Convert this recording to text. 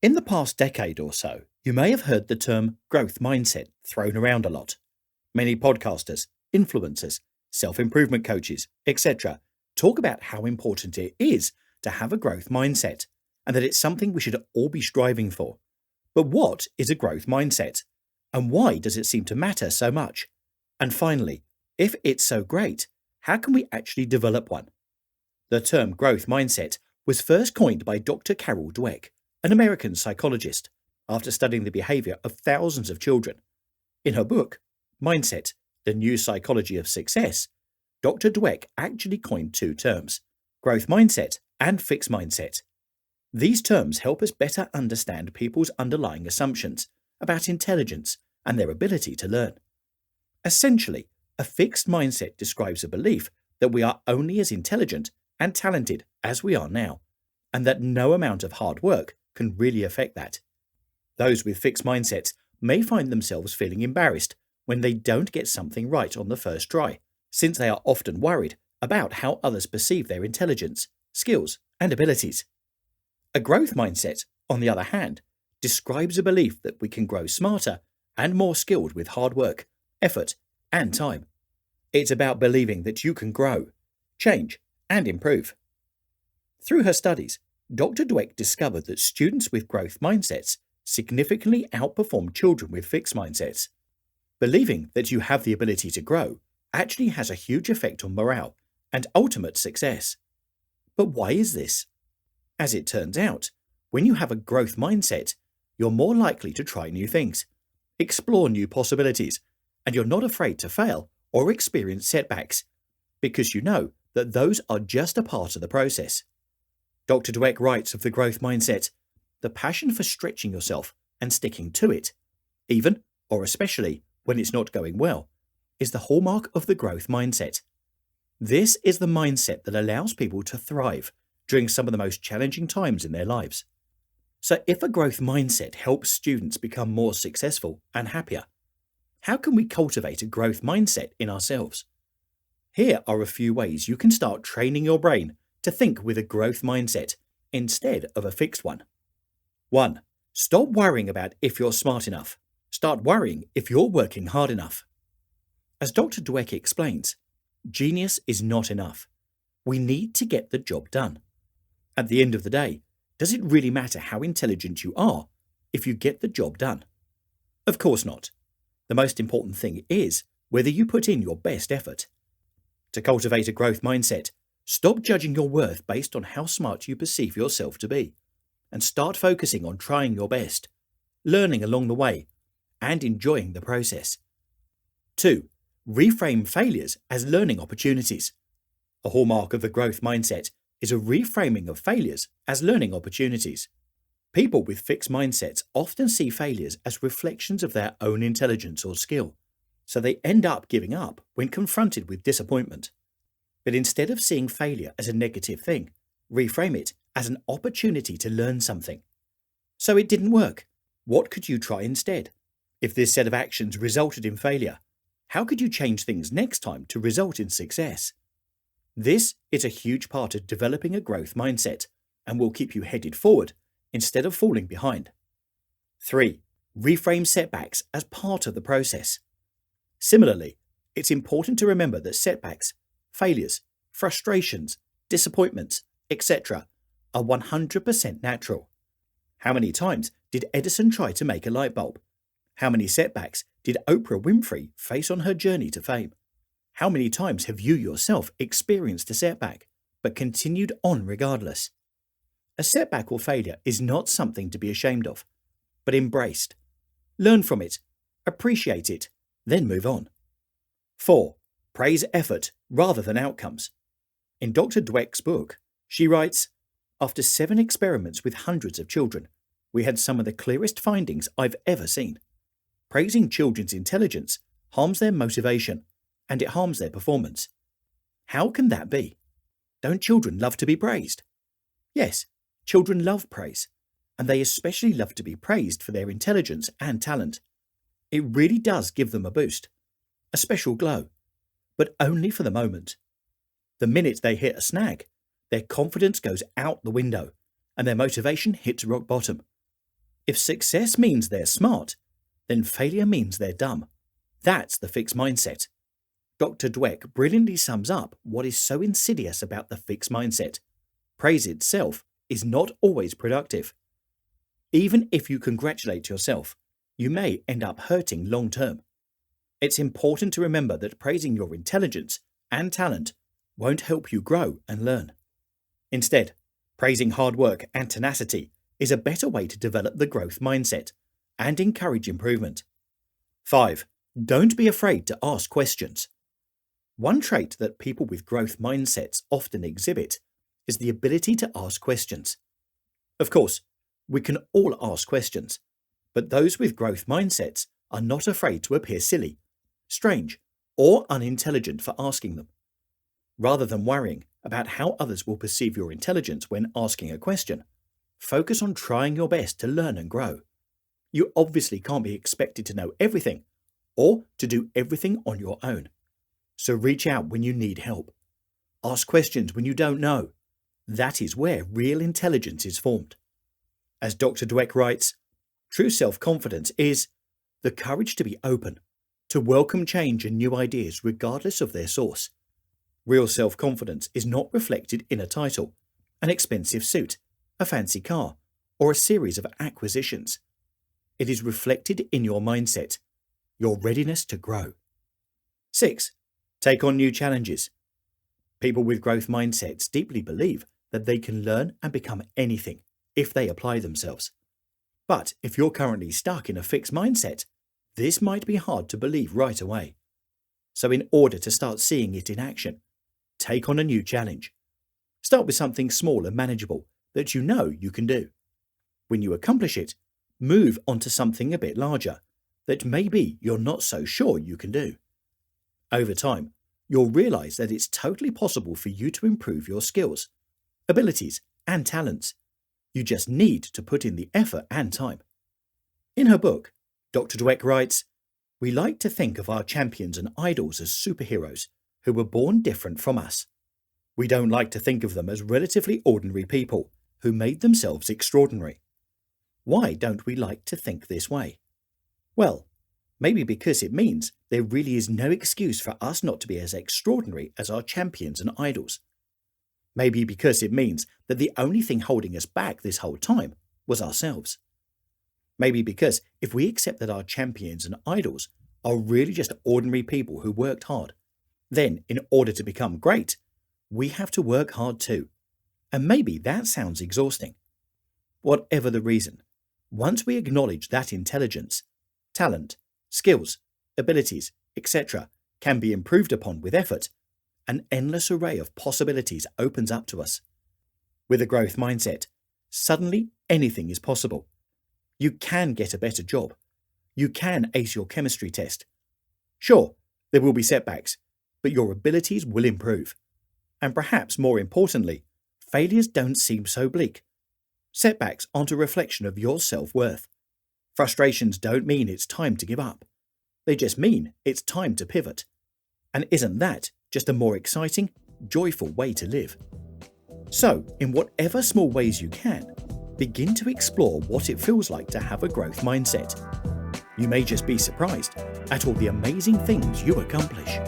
In the past decade or so, you may have heard the term growth mindset thrown around a lot. Many podcasters, influencers, self improvement coaches, etc., talk about how important it is to have a growth mindset and that it's something we should all be striving for. But what is a growth mindset? And why does it seem to matter so much? And finally, if it's so great, how can we actually develop one? The term growth mindset was first coined by Dr. Carol Dweck, an American psychologist, after studying the behavior of thousands of children. In her book, Mindset, The New Psychology of Success, Dr. Dweck actually coined two terms, growth mindset and fixed mindset. These terms help us better understand people's underlying assumptions about intelligence and their ability to learn. Essentially, a fixed mindset describes a belief that we are only as intelligent and talented as we are now, and that no amount of hard work can really affect that. Those with fixed mindsets may find themselves feeling embarrassed when they don't get something right on the first try, since they are often worried about how others perceive their intelligence, skills, and abilities. A growth mindset, on the other hand, describes a belief that we can grow smarter and more skilled with hard work, effort, and time. It's about believing that you can grow, change, and improve. Through her studies, Dr. Dweck discovered that students with growth mindsets significantly outperform children with fixed mindsets. Believing that you have the ability to grow actually has a huge effect on morale and ultimate success. But why is this? As it turns out, when you have a growth mindset, you're more likely to try new things, explore new possibilities, and you're not afraid to fail or experience setbacks, because you know that those are just a part of the process. Dr. Dweck writes of the growth mindset, the passion for stretching yourself and sticking to it, even or especially when it's not going well, is the hallmark of the growth mindset. This is the mindset that allows people to thrive during some of the most challenging times in their lives. So if a growth mindset helps students become more successful and happier, how can we cultivate a growth mindset in ourselves? Here are a few ways you can start training your brain to think with a growth mindset instead of a fixed one. 1. Stop worrying about if you're smart enough. Start worrying if you're working hard enough. As Dr. Dweck explains, genius is not enough. We need to get the job done. At the end of the day, does it really matter how intelligent you are if you get the job done? Of course not. The most important thing is whether you put in your best effort. To cultivate a growth mindset, stop judging your worth based on how smart you perceive yourself to be, and start focusing on trying your best, learning along the way, and enjoying the process. 2. Reframe failures as learning opportunities. A hallmark of the growth mindset is a reframing of failures as learning opportunities. People with fixed mindsets often see failures as reflections of their own intelligence or skill, so they end up giving up when confronted with disappointment. But instead of seeing failure as a negative thing, reframe it as an opportunity to learn something. So it didn't work. What could you try instead? If this set of actions resulted in failure, how could you change things next time to result in success? This is a huge part of developing a growth mindset and will keep you headed forward instead of falling behind. 3. Reframe setbacks as part of the process. Similarly, it's important to remember that setbacks, failures, frustrations, disappointments, etc. are 100% natural. How many times did Edison try to make a light bulb? How many setbacks did Oprah Winfrey face on her journey to fame? How many times have you yourself experienced a setback, but continued on regardless? A setback or failure is not something to be ashamed of, but embraced. Learn from it, appreciate it, then move on. 4. Praise effort rather than outcomes. In Dr. Dweck's book, she writes, after 7 experiments with hundreds of children, we had some of the clearest findings I've ever seen. Praising children's intelligence harms their motivation, and it harms their performance. How can that be? Don't children love to be praised? Yes, children love praise, and they especially love to be praised for their intelligence and talent. It really does give them a boost, a special glow, but only for the moment. The minute they hit a snag, their confidence goes out the window, and their motivation hits rock bottom. If success means they're smart, then failure means they're dumb. That's the fixed mindset. Dr. Dweck brilliantly sums up what is so insidious about the fixed mindset. Praise itself is not always productive. Even if you congratulate yourself, you may end up hurting long term. It's important to remember that praising your intelligence and talent won't help you grow and learn. Instead, praising hard work and tenacity is a better way to develop the growth mindset and encourage improvement. 5. Don't be afraid to ask questions. One trait that people with growth mindsets often exhibit is the ability to ask questions. Of course, we can all ask questions, but those with growth mindsets are not afraid to appear silly, strange, or unintelligent for asking them. Rather than worrying about how others will perceive your intelligence when asking a question, focus on trying your best to learn and grow. You obviously can't be expected to know everything or to do everything on your own. So reach out when you need help. Ask questions when you don't know. That is where real intelligence is formed. As Dr. Dweck writes, true self-confidence is the courage to be open, to welcome change and new ideas regardless of their source. Real self-confidence is not reflected in a title, an expensive suit, a fancy car, or a series of acquisitions. It is reflected in your mindset, your readiness to grow. 6. Take on new challenges. People with growth mindsets deeply believe that they can learn and become anything if they apply themselves. But if you're currently stuck in a fixed mindset, this might be hard to believe right away. So in order to start seeing it in action, take on a new challenge. Start with something small and manageable that you know you can do. When you accomplish it, move on to something a bit larger that maybe you're not so sure you can do. Over time, you'll realize that it's totally possible for you to improve your skills, abilities, and talents. You just need to put in the effort and time. In her book, Dr. Dweck writes, "We like to think of our champions and idols as superheroes who were born different from us. We don't like to think of them as relatively ordinary people who made themselves extraordinary. Why don't we like to think this way? Well, maybe because it means there really is no excuse for us not to be as extraordinary as our champions and idols. Maybe because it means that the only thing holding us back this whole time was ourselves. Maybe because if we accept that our champions and idols are really just ordinary people who worked hard, then in order to become great, we have to work hard too. And maybe that sounds exhausting. Whatever the reason, once we acknowledge that intelligence, talent, skills, abilities, etc. can be improved upon with effort, an endless array of possibilities opens up to us. With a growth mindset, suddenly anything is possible. You can get a better job. You can ace your chemistry test. Sure, there will be setbacks, but your abilities will improve. And perhaps more importantly, failures don't seem so bleak. Setbacks aren't a reflection of your self-worth. Frustrations don't mean it's time to give up. They just mean it's time to pivot. And isn't that just a more exciting, joyful way to live? So, in whatever small ways you can, begin to explore what it feels like to have a growth mindset. You may just be surprised at all the amazing things you accomplish.